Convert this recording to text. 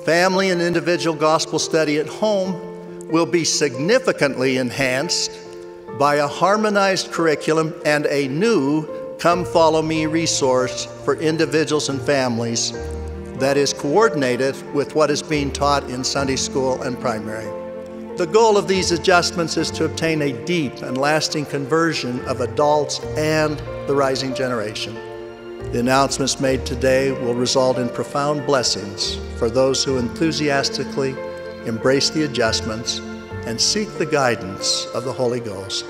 Family and individual gospel study at home will be significantly enhanced by a harmonized curriculum and a new Come Follow Me resource for individuals and families that is coordinated with what is being taught in Sunday school and primary. The goal of these adjustments is to obtain a deep and lasting conversion of adults and the rising generation. The announcements made today will result in profound blessings for those who enthusiastically embrace the adjustments and seek the guidance of the Holy Ghost.